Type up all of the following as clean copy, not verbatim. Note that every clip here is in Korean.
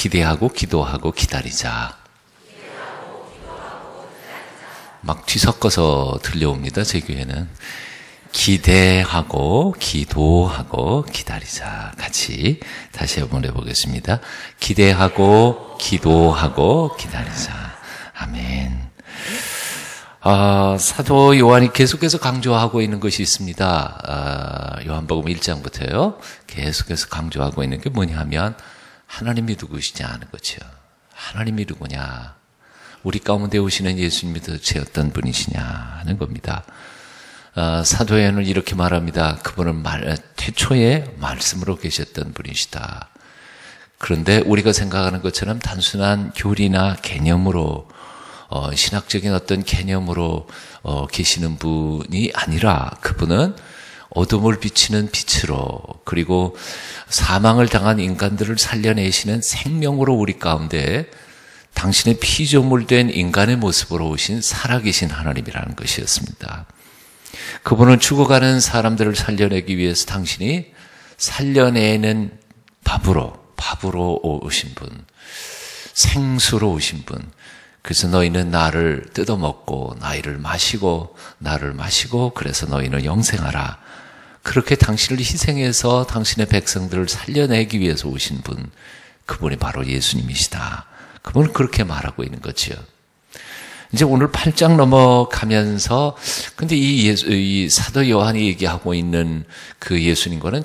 기대하고 기도하고 기다리자. 막 뒤섞어서 들려옵니다, 제 교회는. 기대하고 기도하고 기다리자. 같이 다시 한번 해보겠습니다. 기대하고 기도하고 기다리자. 아멘. 사도 요한이 계속해서 강조하고 있는 것이 있습니다. 요한복음 1장부터요. 계속해서 강조하고 있는 게 뭐냐 하면 하나님이 누구시냐 하는 거죠. 하나님이 누구냐. 우리 가운데 오시는 예수님이 도대체 어떤 분이시냐 하는 겁니다. 사도 요한은 이렇게 말합니다. 그분은 태초에 말씀으로 계셨던 분이시다. 그런데 우리가 생각하는 것처럼 단순한 교리나 개념으로 신학적인 어떤 개념으로 계시는 분이 아니라 그분은 어둠을 비치는 빛으로 그리고 사망을 당한 인간들을 살려내시는 생명으로 우리 가운데 당신의 피조물된 인간의 모습으로 오신 살아계신 하나님이라는 것이었습니다. 그분은 죽어가는 사람들을 살려내기 위해서 당신이 살려내는 밥으로 오신 분, 생수로 오신 분. 그래서 너희는 나를 뜯어먹고 나를 마시고 그래서 너희는 영생하라. 그렇게 당신을 희생해서 당신의 백성들을 살려내기 위해서 오신 분, 그분이 바로 예수님이시다. 그분은 그렇게 말하고 있는 거지요. 이제 오늘 8장 넘어가면서 근데 이 사도 요한이 얘기하고 있는 그 예수님과는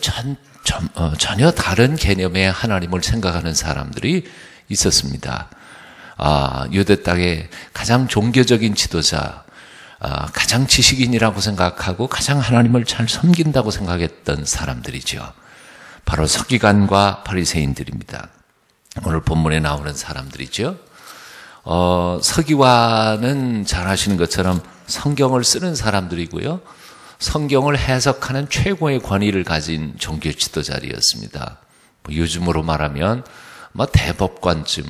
전혀 다른 개념의 하나님을 생각하는 사람들이 있었습니다. 유대 땅의 가장 종교적인 지도자, 가장 지식인이라고 생각하고 가장 하나님을 잘 섬긴다고 생각했던 사람들이죠. 바로 서기관과 바리새인들입니다. 오늘 본문에 나오는 사람들이죠. 서기관은 잘 아시는 것처럼 성경을 쓰는 사람들이고요. 성경을 해석하는 최고의 권위를 가진 종교 지도자리였습니다. 요즘으로 말하면 대법관쯤,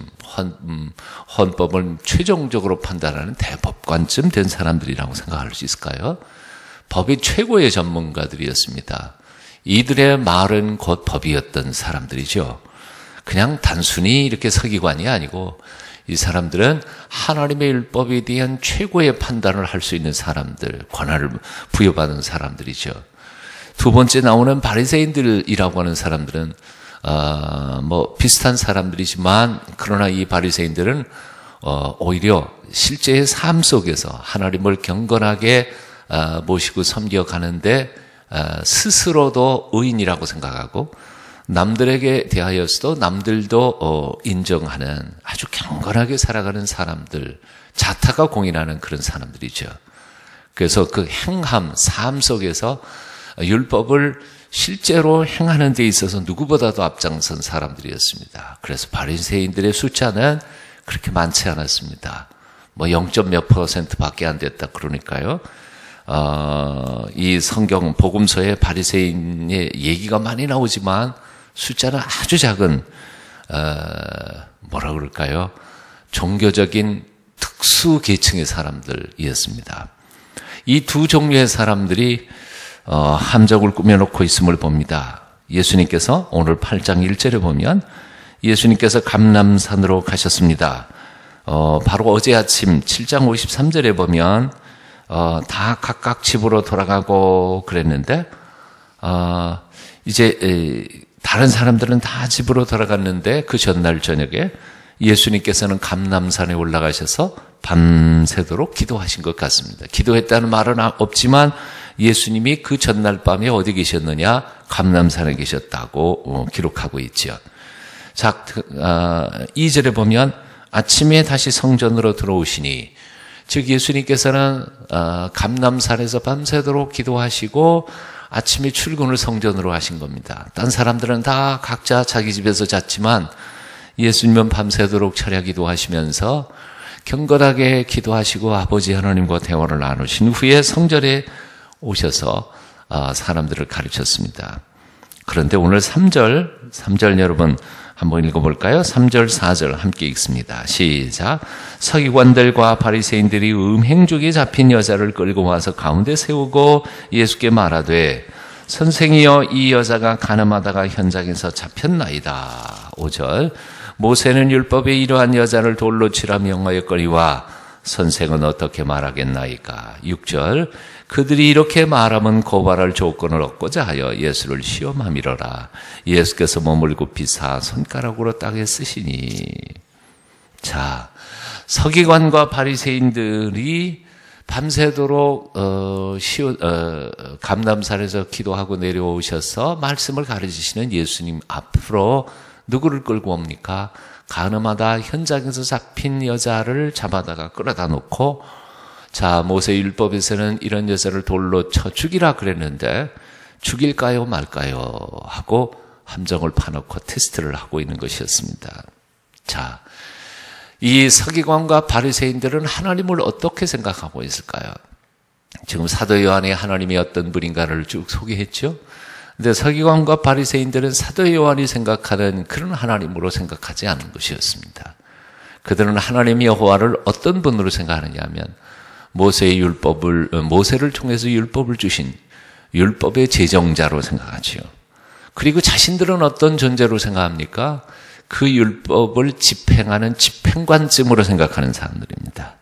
헌법을 최종적으로 판단하는 대법관쯤 된 사람들이라고 생각할 수 있을까요? 법의 최고의 전문가들이었습니다. 이들의 말은 곧 법이었던 사람들이죠. 그냥 단순히 이렇게 서기관이 아니고 이 사람들은 하나님의 율법에 대한 최고의 판단을 할 수 있는 사람들, 권한을 부여받은 사람들이죠. 두 번째 나오는 바리새인들이라고 하는 사람들은 비슷한 사람들이지만 그러나 이 바리새인들은 오히려 실제의 삶 속에서 하나님을 경건하게 모시고 섬겨가는데 스스로도 의인이라고 생각하고 남들에게 대하여서도 남들도 인정하는 아주 경건하게 살아가는 사람들, 자타가 공인하는 그런 사람들이죠. 그래서 그 행함, 삶 속에서 율법을 실제로 행하는 데 있어서 누구보다도 앞장선 사람들이었습니다. 그래서 바리새인들의 숫자는 그렇게 많지 않았습니다. 0.몇 %밖에 안 됐다 그러니까요. 이 성경 복음서에 바리새인의 얘기가 많이 나오지만 숫자는 아주 작은 뭐라 그럴까요? 종교적인 특수 계층의 사람들이었습니다. 이 두 종류의 사람들이 함정을 꾸며놓고 있음을 봅니다. 예수님께서 오늘 8장 1절에 보면 예수님께서 감람산으로 가셨습니다. 바로 어제 아침 7장 53절에 보면 다 각각 집으로 돌아가고 그랬는데 이제 다른 사람들은 다 집으로 돌아갔는데 그 전날 저녁에 예수님께서는 감람산에 올라가셔서 밤새도록 기도하신 것 같습니다. 기도했다는 말은 없지만 예수님이 그 전날 밤에 어디 계셨느냐? 감람산에 계셨다고 기록하고 있죠. 자, 2절에 보면 아침에 다시 성전으로 들어오시니, 즉 예수님께서는 감람산에서 밤새도록 기도하시고 아침에 출근을 성전으로 하신 겁니다. 딴 사람들은 다 각자 자기 집에서 잤지만 예수님은 밤새도록 철야 기도하시면서 경건하게 기도하시고 아버지 하나님과 대화를 나누신 후에 성전에 오셔서 사람들을 가르쳤습니다. 그런데 오늘 3절 여러분 한번 읽어볼까요? 3절 4절 함께 읽습니다. 시작. 서기관들과 바리새인들이 음행족에 잡힌 여자를 끌고 와서 가운데 세우고 예수께 말하되 선생이여 이 여자가 간음하다가 현장에서 잡혔나이다. 5절. 모세는 율법에 이러한 여자를 돌로 치라 명하였거니와 선생은 어떻게 말하겠나이까. 6절 그들이 이렇게 말하면 고발할 조건을 얻고자 하여 예수를 시험함이로라. 예수께서 몸을 굽히사 손가락으로 땅에 쓰시니. 자, 서기관과 바리새인들이 밤새도록 감람산에서 기도하고 내려오셔서 말씀을 가르치시는 예수님 앞으로 누구를 끌고 옵니까? 가늠하다 현장에서 잡힌 여자를 잡아다가 끌어다 놓고, 자, 모세 율법에서는 이런 여자를 돌로 쳐 죽이라 그랬는데 죽일까요 말까요 하고 함정을 파놓고 테스트를 하고 있는 것이었습니다. 자, 이 서기관과 바리새인들은 하나님을 어떻게 생각하고 있을까요? 지금 사도 요한이 하나님이 어떤 분인가를 쭉 소개했죠. 근데 서기관과 바리새인들은 사도 요한이 생각하는 그런 하나님으로 생각하지 않은 것이었습니다. 그들은 하나님 여호와를 어떤 분으로 생각하느냐 하면 모세를 통해서 율법을 주신 율법의 제정자로 생각하지요. 그리고 자신들은 어떤 존재로 생각합니까? 그 율법을 집행하는 집행관쯤으로 생각하는 사람들입니다.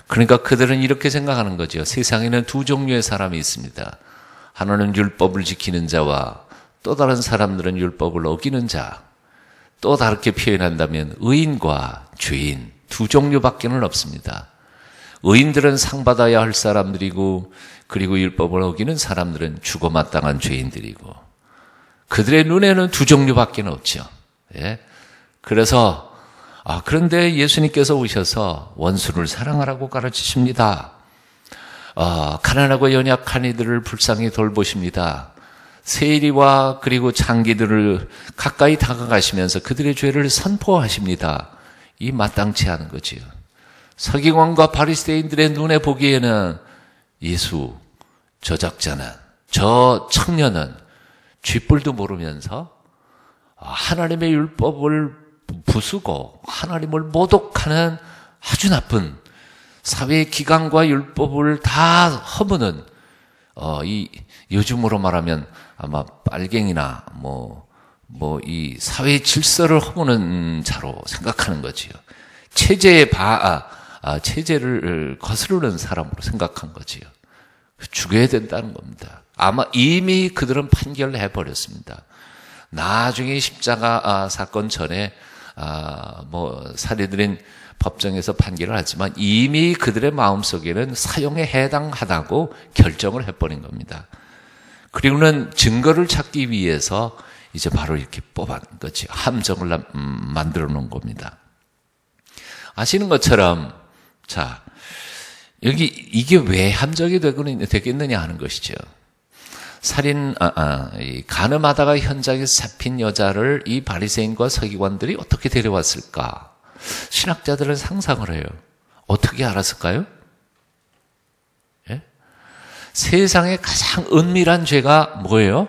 그러니까 그들은 이렇게 생각하는 거죠. 세상에는 두 종류의 사람이 있습니다. 하나는 율법을 지키는 자와 또 다른 사람들은 율법을 어기는 자. 또 다르게 표현한다면 의인과 죄인 두 종류밖에는 없습니다. 의인들은 상 받아야 할 사람들이고, 그리고 율법을 어기는 사람들은 죽어마땅한 죄인들이고, 그들의 눈에는 두 종류밖에 없죠. 예? 그래서 그런데 예수님께서 오셔서 원수를 사랑하라고 가르치십니다. 가난하고 연약한 이들을 불쌍히 돌보십니다. 세리와 그리고 장기들을 가까이 다가가시면서 그들의 죄를 선포하십니다. 이 마땅치 않은 거지요. 서기관과 바리새인들의 눈에 보기에는 예수, 저 작자는, 저 청년은 쥐뿔도 모르면서 하나님의 율법을 부수고 하나님을 모독하는 아주 나쁜 사회의 기강과 율법을 다 허무는 요즘으로 말하면 아마 빨갱이나 이 사회의 질서를 허무는 자로 생각하는 거지요. 체제를 거스르는 사람으로 생각한 거지요. 죽여야 된다는 겁니다. 아마 이미 그들은 판결해 버렸습니다. 나중에 십자가 사건 전에 살해들인 법정에서 판결을 하지만 이미 그들의 마음속에는 사형에 해당하다고 결정을 해버린 겁니다. 그리고는 증거를 찾기 위해서 이제 바로 이렇게 뽑은 거지. 함정을 만들어 놓은 겁니다. 아시는 것처럼, 자, 여기 이게 왜 함정이 되겠느냐 하는 것이죠. 가늠하다가 현장에서 잡힌 여자를 이 바리새인과 서기관들이 어떻게 데려왔을까? 신학자들은 상상을 해요. 어떻게 알았을까요? 예? 세상에 가장 은밀한 죄가 뭐예요?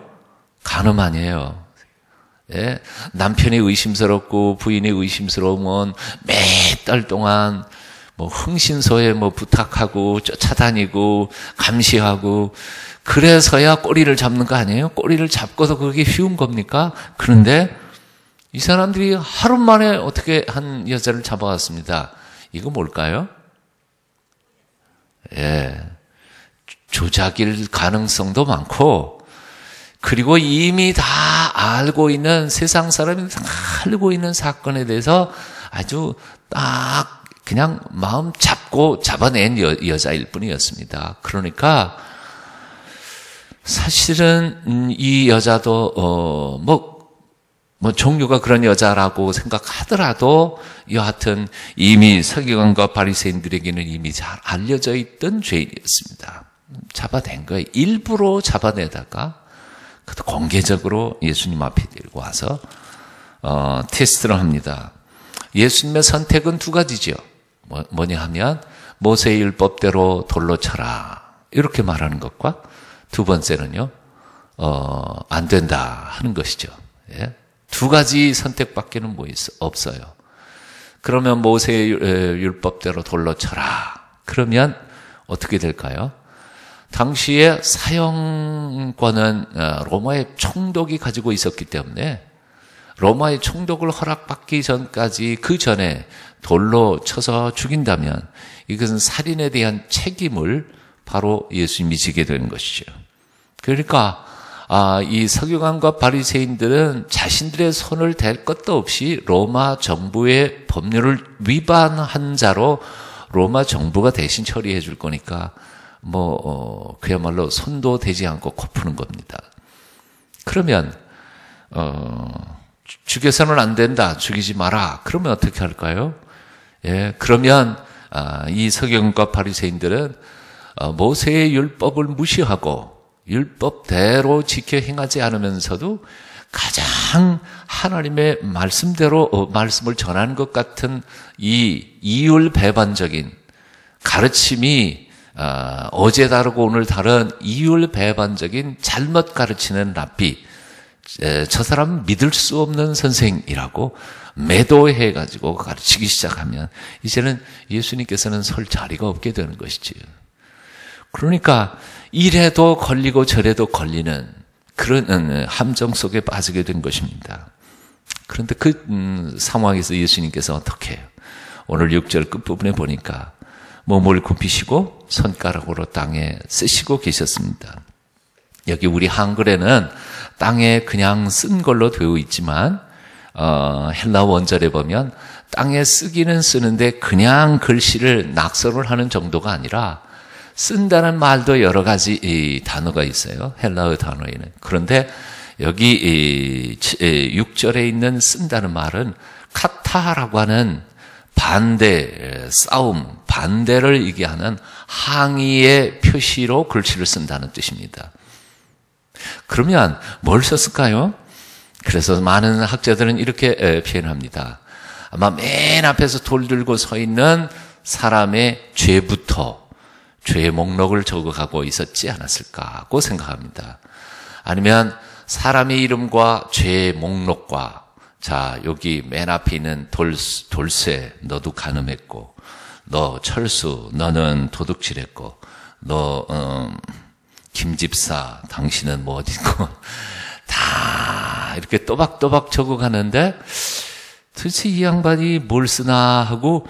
간음 아니에요. 예? 남편이 의심스럽고 부인이 의심스러우면 몇 달 동안 흥신소에 부탁하고 쫓아다니고 감시하고 그래서야 꼬리를 잡는 거 아니에요? 꼬리를 잡고서 그게 쉬운 겁니까? 그런데 이 사람들이 하루 만에 어떻게 한 여자를 잡아왔습니다. 이거 뭘까요? 예. 조작일 가능성도 많고, 그리고 이미 다 알고 있는, 세상 사람이 다 알고 있는 사건에 대해서 아주 딱 그냥 마음 잡고 잡아낸 여자일 뿐이었습니다. 그러니까 사실은 이 여자도 종류가 그런 여자라고 생각하더라도 여하튼 이미 서기관과 바리새인들에게는 이미 잘 알려져 있던 죄인이었습니다. 잡아낸 거예요. 일부러 잡아내다가 그것도 공개적으로 예수님 앞에 데리고 와서 테스트를 합니다. 예수님의 선택은 두 가지죠. 뭐냐 하면 모세의 율법대로 돌로 쳐라 이렇게 말하는 것과 두 번째는요, 안 된다 하는 것이죠. 예? 두 가지 선택밖에는 없어요. 그러면 모세의 율법대로 돌로 쳐라. 그러면 어떻게 될까요? 당시에 사형권은 로마의 총독이 가지고 있었기 때문에 로마의 총독을 허락받기 전까지 그 전에 돌로 쳐서 죽인다면 이것은 살인에 대한 책임을 바로 예수님이 지게 되는 것이죠. 그러니까 이 서기관과 바리새인들은 자신들의 손을 댈 것도 없이 로마 정부의 법률을 위반한 자로 로마 정부가 대신 처리해 줄 거니까 그야말로 손도 대지 않고 코 푸는 겁니다. 그러면 죽여서는 안 된다, 죽이지 마라. 그러면 어떻게 할까요? 예, 그러면 이 서기관과 바리새인들은 모세의 율법을 무시하고 율법대로 지켜 행하지 않으면서도 가장 하나님의 말씀대로 말씀을 전하는 것 같은 이 이율배반적인 가르침이 어제 다르고 오늘 다른 이율배반적인 잘못 가르치는 랍비, 저 사람은 믿을 수 없는 선생이라고 매도해가지고 가르치기 시작하면 이제는 예수님께서는 설 자리가 없게 되는 것이지요. 그러니까 이래도 걸리고 저래도 걸리는 그런 함정 속에 빠지게 된 것입니다. 그런데 그 상황에서 예수님께서 어떻게 해요? 오늘 6절 끝부분에 보니까 몸을 굽히시고 손가락으로 땅에 쓰시고 계셨습니다. 여기 우리 한글에는 땅에 그냥 쓴 걸로 되어 있지만 헬라 원절에 보면 땅에 쓰기는 쓰는데 그냥 글씨를 낙서를 하는 정도가 아니라 쓴다는 말도 여러 가지 단어가 있어요. 헬라어 단어에는. 그런데 여기 6절에 있는 쓴다는 말은 카타라고 하는 반대, 싸움, 반대를 얘기하는 항의의 표시로 글씨를 쓴다는 뜻입니다. 그러면 뭘 썼을까요? 그래서 많은 학자들은 이렇게 표현합니다. 아마 맨 앞에서 돌 들고 서 있는 사람의 죄부터 죄의 목록을 적어가고 있었지 않았을까고 생각합니다. 아니면 사람의 이름과 죄의 목록과 자 여기 맨 앞에 있는 돌쇠 너도 간음했고 너 철수 너는 도둑질했고 너 김집사 당신은 뭐 어디고 다 이렇게 또박또박 적어가는데 도대체 이 양반이 뭘 쓰나 하고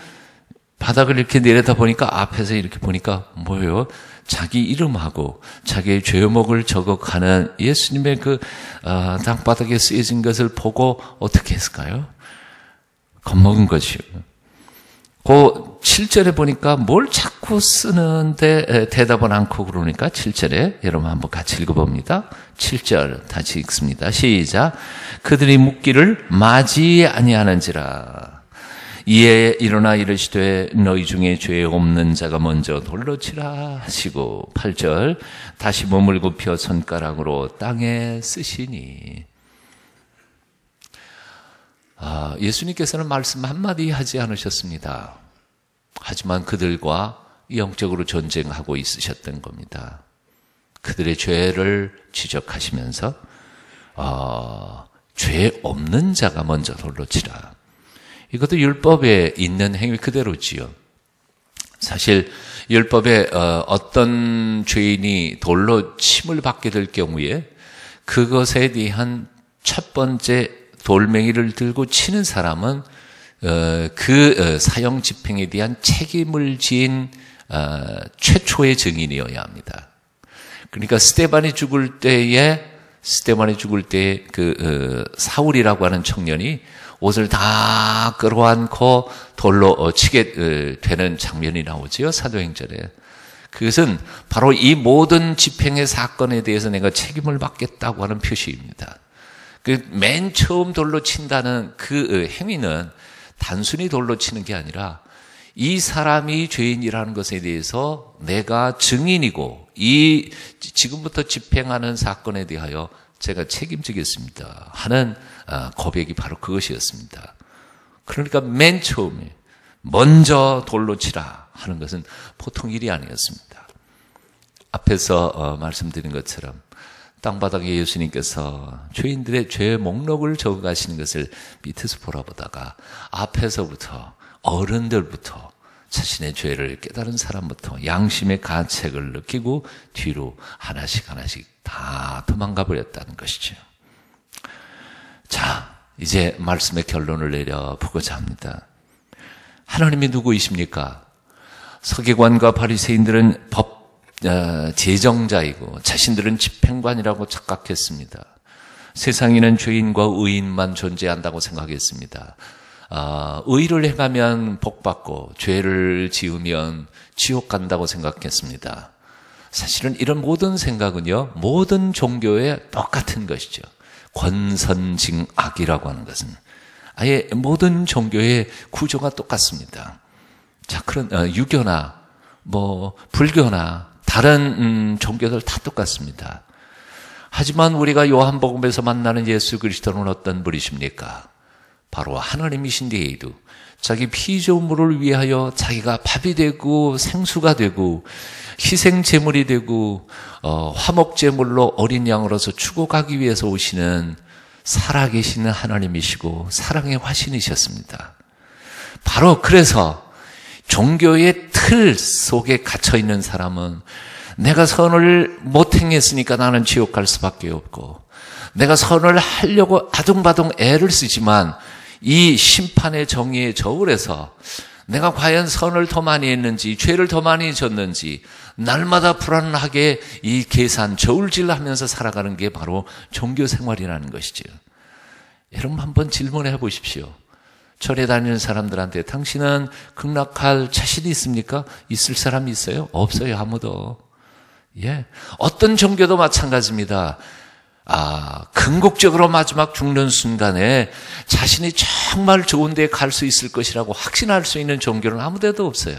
바닥을 이렇게 내려다 보니까 앞에서 이렇게 보니까 뭐예요? 자기 이름하고 자기의 죄목을 적어가는 예수님의 그 땅바닥에 쓰여진 것을 보고 어떻게 했을까요? 겁먹은 것이요. 그 7절에 보니까 뭘 자꾸 쓰는데 대답은 않고 그러니까 7절에 여러분 한번 같이 읽어봅니다. 7절 다시 읽습니다. 시작. 그들이 묻기를 맞이 아니하는지라. 이에 일어나 이르시되 너희 중에 죄 없는 자가 먼저 돌로 치라 하시고 8절 다시 몸을 굽혀 손가락으로 땅에 쓰시니. 예수님께서는 말씀 한마디 하지 않으셨습니다. 하지만 그들과 영적으로 전쟁하고 있으셨던 겁니다. 그들의 죄를 지적하시면서 죄 없는 자가 먼저 돌로 치라. 이것도 율법에 있는 행위 그대로지요. 사실 율법에 어떤 죄인이 돌로 침을 받게 될 경우에 그것에 대한 첫 번째 돌멩이를 들고 치는 사람은 그 사형 집행에 대한 책임을 지은 최초의 증인이어야 합니다. 그러니까 스데반이 죽을 때에 그 사울이라고 하는 청년이 옷을 다 끌어안고 돌로 치게 되는 장면이 나오지요. 사도행전에. 그것은 바로 이 모든 집행의 사건에 대해서 내가 책임을 받겠다고 하는 표시입니다. 그 맨 처음 돌로 친다는 그 행위는 단순히 돌로 치는 게 아니라 이 사람이 죄인이라는 것에 대해서 내가 증인이고 이 지금부터 집행하는 사건에 대하여 제가 책임지겠습니다 하는 고백이 바로 그것이었습니다. 그러니까 맨 처음에 먼저 돌로 치라 하는 것은 보통 일이 아니었습니다. 앞에서 말씀드린 것처럼 땅바닥에 예수님께서 죄인들의 죄 목록을 적어가시는 것을 밑에서 보라보다가 앞에서부터 어른들부터 자신의 죄를 깨달은 사람부터 양심의 가책을 느끼고 뒤로 하나씩 다 도망가 버렸다는 것이죠. 자, 이제 말씀의 결론을 내려보고자 합니다. 하나님이 누구이십니까? 서기관과 바리새인들은 제정자이고 자신들은 집행관이라고 착각했습니다. 세상에는 죄인과 의인만 존재한다고 생각했습니다. 의를 행하면 복받고 죄를 지으면 지옥 간다고 생각했습니다. 사실은 이런 모든 생각은요, 모든 종교에 똑같은 것이죠. 권선징악이라고 하는 것은 아예 모든 종교의 구조가 똑같습니다. 자, 그런 유교나 불교나 다른 종교들 다 똑같습니다. 하지만 우리가 요한복음에서 만나는 예수 그리스도는 어떤 분이십니까? 바로 하나님이신데에도 자기 피조물을 위하여 자기가 밥이 되고 생수가 되고 희생제물이 되고 화목제물로 어린 양으로서 죽어가기 위해서 오시는 살아계시는 하나님이시고 사랑의 화신이셨습니다. 바로 그래서 종교의 틀 속에 갇혀있는 사람은 내가 선을 못 행했으니까 나는 지옥 갈 수밖에 없고, 내가 선을 하려고 아둥바둥 애를 쓰지만 이 심판의 정의의 저울에서 내가 과연 선을 더 많이 했는지 죄를 더 많이 졌는지 날마다 불안하게 이 계산 저울질하면서 살아가는 게 바로 종교 생활이라는 것이죠. 여러분 한번 질문해 보십시오. 절에 다니는 사람들한테 당신은 극락할 자신이 있습니까? 있을 사람이 있어요? 없어요, 아무도. 예. 어떤 종교도 마찬가지입니다. 궁극적으로 마지막 죽는 순간에 자신이 정말 좋은 데에 갈 수 있을 것이라고 확신할 수 있는 종교는 아무 데도 없어요.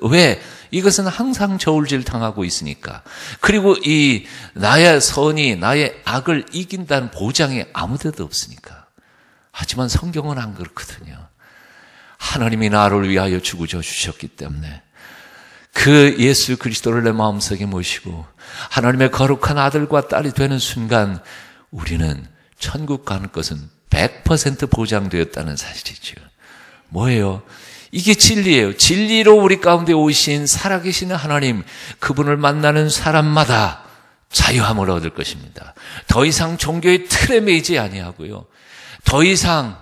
왜? 이것은 항상 저울질 당하고 있으니까. 그리고 이 나의 선이 나의 악을 이긴다는 보장이 아무 데도 없으니까. 하지만 성경은 안 그렇거든요. 하나님이 나를 위하여 죽으셔 주셨기 때문에 그 예수 그리스도를 내 마음속에 모시고 하나님의 거룩한 아들과 딸이 되는 순간 우리는 천국 가는 것은 100% 보장되었다는 사실이죠. 뭐예요? 이게 진리예요. 진리로 우리 가운데 오신 살아계시는 하나님, 그분을 만나는 사람마다 자유함을 얻을 것입니다. 더 이상 종교의 틀에 매이지 아니하고요. 더 이상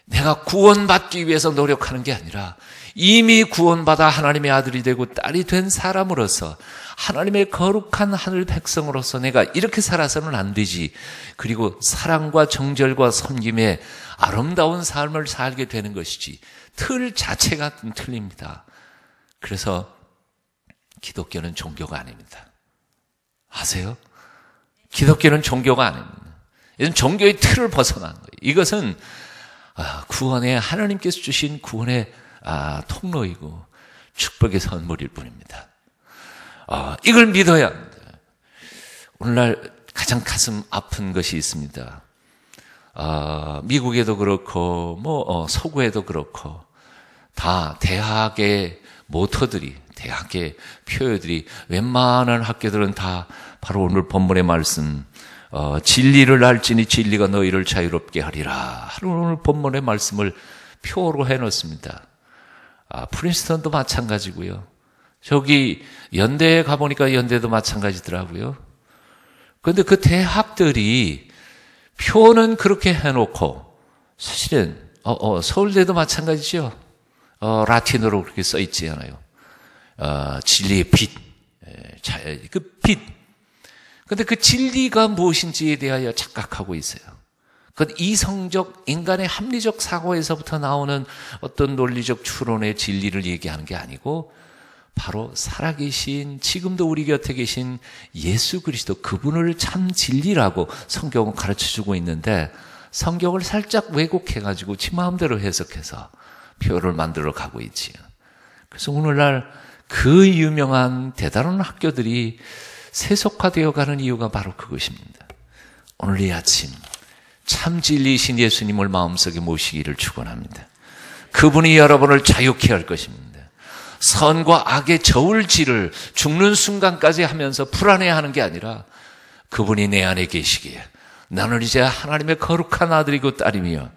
내가 구원받기 위해서 노력하는 게 아니라 이미 구원받아 하나님의 아들이 되고 딸이 된 사람으로서 하나님의 거룩한 하늘 백성으로서 내가 이렇게 살아서는 안 되지. 그리고 사랑과 정절과 섬김의 아름다운 삶을 살게 되는 것이지. 틀 자체가 틀립니다. 그래서 기독교는 종교가 아닙니다. 아세요? 기독교는 종교가 아닙니다. 이건 종교의 틀을 벗어난 거예요. 이것은 구원의 하나님께서 주신 구원의 통로이고 축복의 선물일 뿐입니다. 이걸 믿어야 합니다. 오늘날 가장 가슴 아픈 것이 있습니다. 미국에도 그렇고 서구에도 그렇고 다 대학의 모토들이, 대학의 표어들이, 웬만한 학교들은 다 바로 오늘 본문의 말씀, 진리를 알지니 진리가 너희를 자유롭게 하리라 하는 오늘 본문의 말씀을 표어로 해놓습니다. 프린스턴도 마찬가지고요. 저기 연대에 가보니까 연대도 마찬가지더라고요. 그런데 그 대학들이 표는 그렇게 해놓고 사실은 서울대도 마찬가지죠. 라틴어로 그렇게 써 있지 않아요. 진리의 빛, 그 빛. 그런데 그 진리가 무엇인지에 대하여 착각하고 있어요. 그건 이성적, 인간의 합리적 사고에서부터 나오는 어떤 논리적 추론의 진리를 얘기하는 게 아니고 바로 살아계신, 지금도 우리 곁에 계신 예수 그리스도, 그분을 참 진리라고 성경은 가르쳐주고 있는데 성경을 살짝 왜곡해가지고 지 마음대로 해석해서 표를 만들어 가고 있지요. 그래서 오늘날 그 유명한 대단한 학교들이 세속화되어 가는 이유가 바로 그것입니다. 오늘 이 아침 참 진리이신 예수님을 마음속에 모시기를 축원합니다. 그분이 여러분을 자유케 할 것입니다. 선과 악의 저울질을 죽는 순간까지 하면서 불안해하는 게 아니라 그분이 내 안에 계시기에 나는 이제 하나님의 거룩한 아들이고 딸이며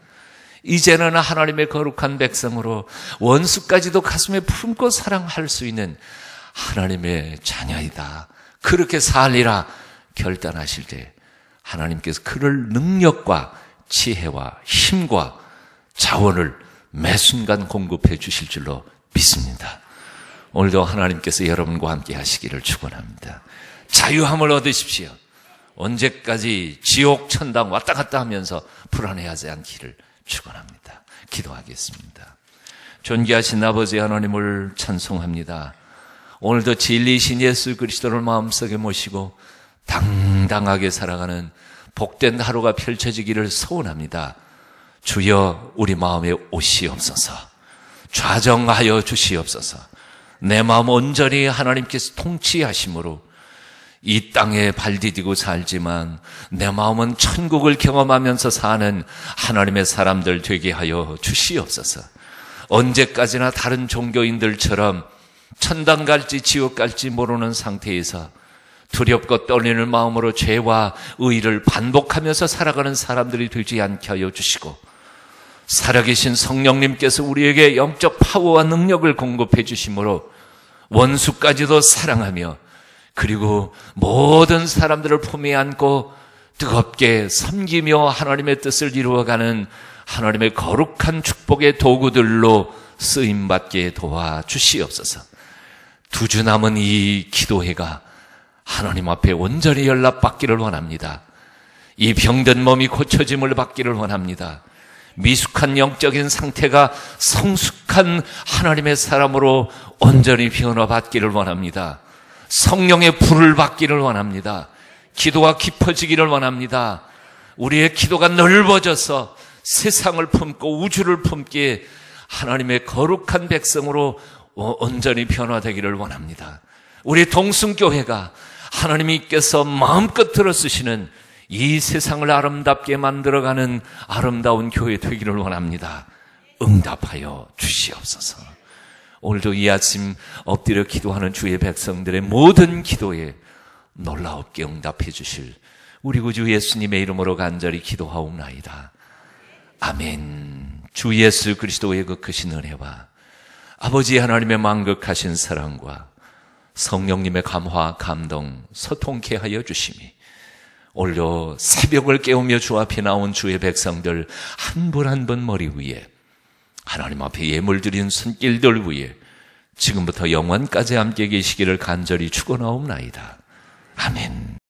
이제는 하나님의 거룩한 백성으로 원수까지도 가슴에 품고 사랑할 수 있는 하나님의 자녀이다. 그렇게 살리라 결단하실 때 하나님께서 그를 능력과 지혜와 힘과 자원을 매 순간 공급해 주실 줄로 믿습니다. 오늘도 하나님께서 여러분과 함께 하시기를 축원합니다. 자유함을 얻으십시오. 언제까지 지옥 천당 왔다 갔다 하면서 불안해하지 않기를 축원합니다. 기도하겠습니다. 존귀하신 아버지 하나님을 찬송합니다. 오늘도 진리신 예수 그리스도를 마음속에 모시고 당당하게 살아가는 복된 하루가 펼쳐지기를 소원합니다. 주여 우리 마음에 오시옵소서. 좌정하여 주시옵소서. 내 마음 온전히 하나님께서 통치하심으로 이 땅에 발디디고 살지만 내 마음은 천국을 경험하면서 사는 하나님의 사람들 되게 하여 주시옵소서. 언제까지나 다른 종교인들처럼 천당 갈지 지옥 갈지 모르는 상태에서 두렵고 떨리는 마음으로 죄와 의를 반복하면서 살아가는 사람들이 되지 않게 하여 주시고, 살아계신 성령님께서 우리에게 영적 파워와 능력을 공급해 주심으로 원수까지도 사랑하며, 그리고 모든 사람들을 품에 안고 뜨겁게 섬기며 하나님의 뜻을 이루어가는 하나님의 거룩한 축복의 도구들로 쓰임받게 도와주시옵소서. 두 주 남은 이 기도회가 하나님 앞에 온전히 연락받기를 원합니다. 이 병든 몸이 고쳐짐을 받기를 원합니다. 미숙한 영적인 상태가 성숙한 하나님의 사람으로 온전히 변화받기를 원합니다. 성령의 불을 받기를 원합니다. 기도가 깊어지기를 원합니다. 우리의 기도가 넓어져서 세상을 품고 우주를 품기에 하나님의 거룩한 백성으로 온전히 변화되기를 원합니다. 우리 동순교회가 하나님께서 마음껏 쓰시는 이 세상을 아름답게 만들어가는 아름다운 교회 되기를 원합니다. 응답하여 주시옵소서. 오늘도 이 아침 엎드려 기도하는 주의 백성들의 모든 기도에 놀라웁게 응답해 주실 우리 구주 예수님의 이름으로 간절히 기도하옵나이다. 아멘. 주 예수 그리스도의 그 크신 은혜와 아버지 하나님의 만극하신 사랑과 성령님의 감화, 감동, 소통케 하여 주심이 오늘도 새벽을 깨우며 주 앞에 나온 주의 백성들 한 분 한 분 머리 위에, 하나님 앞에 예물 드린 손길들 위에 지금부터 영원까지 함께 계시기를 간절히 축원하옵나이다. 아멘.